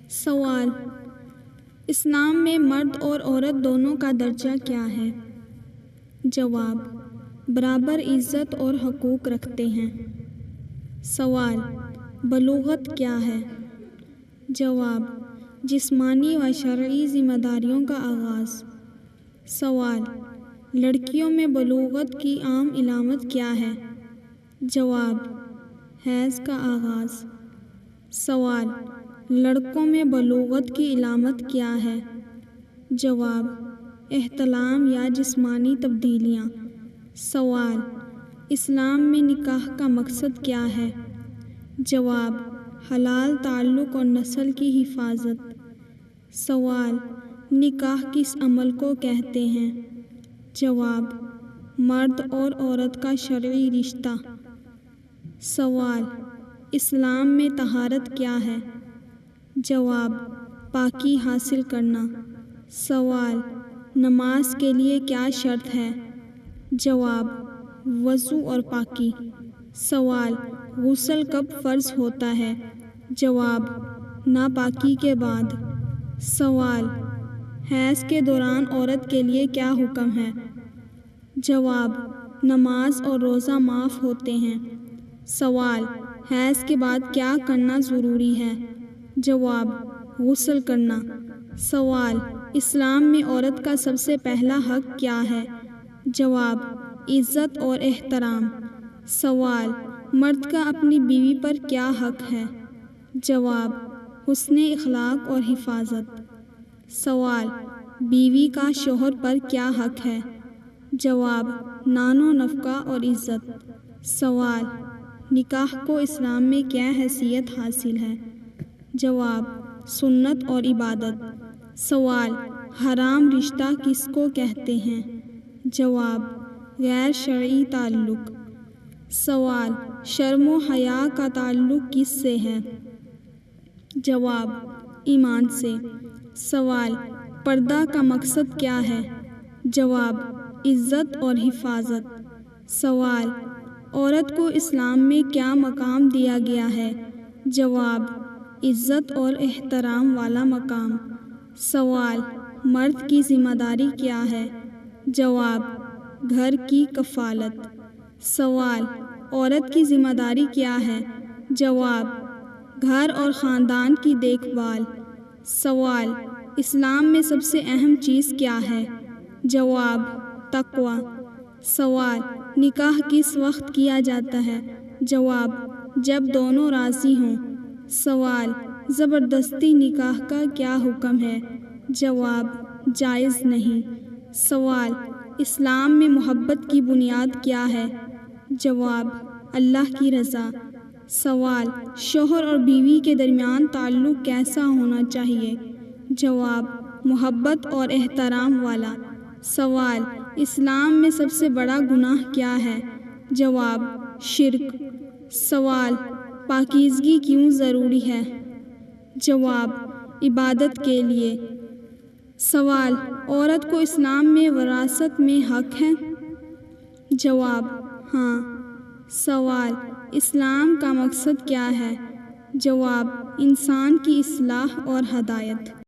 سوال: اسلام میں مرد اور عورت دونوں کا درجہ کیا ہے؟ جواب: برابر عزت اور حقوق رکھتے ہیں۔ سوال: بلوغت کیا ہے؟ جواب: جسمانی و شرعی ذمہ داریوں کا آغاز۔ سوال: لڑکیوں میں بلوغت کی عام علامت کیا ہے؟ جواب: حیض کا آغاز۔ سوال: لڑکوں میں بلوغت کی علامت کیا ہے؟ جواب: احتلام یا جسمانی تبدیلیاں۔ سوال: اسلام میں نکاح کا مقصد کیا ہے؟ جواب: حلال تعلق اور نسل کی حفاظت۔ سوال: نکاح کس عمل کو کہتے ہیں؟ جواب: مرد اور عورت کا شرعی رشتہ۔ سوال: اسلام میں طہارت کیا ہے؟ جواب: پاکی حاصل کرنا۔ سوال: نماز کے لیے کیا شرط ہے؟ جواب: وضو اور پاکی۔ سوال: غسل کب فرض ہوتا ہے؟ جواب: ناپاکی کے بعد۔ سوال: حیض کے دوران عورت کے لیے کیا حکم ہے؟ جواب: نماز اور روزہ معاف ہوتے ہیں۔ سوال: حیض کے بعد کیا کرنا ضروری ہے؟ جواب: غسل کرنا۔ سوال: اسلام میں عورت کا سب سے پہلا حق کیا ہے؟ جواب: عزت اور احترام۔ سوال: مرد کا اپنی بیوی پر کیا حق ہے؟ جواب: حسن اخلاق اور حفاظت۔ سوال: بیوی کا شوہر پر کیا حق ہے؟ جواب: نان و نفقہ اور عزت۔ سوال: نکاح کو اسلام میں کیا حیثیت حاصل ہے؟ جواب: سنت اور عبادت۔ سوال: حرام رشتہ کس کو کہتے ہیں؟ جواب: غیر شرعی تعلق۔ سوال: شرم و حیا کا تعلق کس سے ہے؟ جواب: ایمان سے۔ سوال: پردہ کا مقصد کیا ہے؟ جواب: عزت اور حفاظت۔ سوال: عورت کو اسلام میں کیا مقام دیا گیا ہے؟ جواب: عزت اور احترام والا مقام۔ سوال: مرد کی ذمہ داری کیا ہے؟ جواب: گھر کی کفالت۔ سوال: عورت کی ذمہ داری کیا ہے؟ جواب: گھر اور خاندان کی دیکھ بھال۔ سوال: اسلام میں سب سے اہم چیز کیا ہے؟ جواب: تقویٰ۔ سوال: نکاح کس وقت کیا جاتا ہے؟ جواب: جب دونوں راضی ہوں۔ سوال: زبردستی نکاح کا کیا حکم ہے؟ جواب: جائز نہیں۔ سوال: اسلام میں محبت کی بنیاد کیا ہے؟ جواب: اللہ کی رضا۔ سوال: شوہر اور بیوی کے درمیان تعلق کیسا ہونا چاہیے؟ جواب: محبت اور احترام والا۔ سوال: اسلام میں سب سے بڑا گناہ کیا ہے؟ جواب: شرک۔ سوال: پاکیزگی کیوں ضروری ہے؟ جواب: عبادت کے لیے۔ سوال: عورت کو اسلام میں وراثت میں حق ہے؟ جواب: ہاں۔ سوال: اسلام کا مقصد کیا ہے؟ جواب: انسان کی اصلاح اور ہدایت۔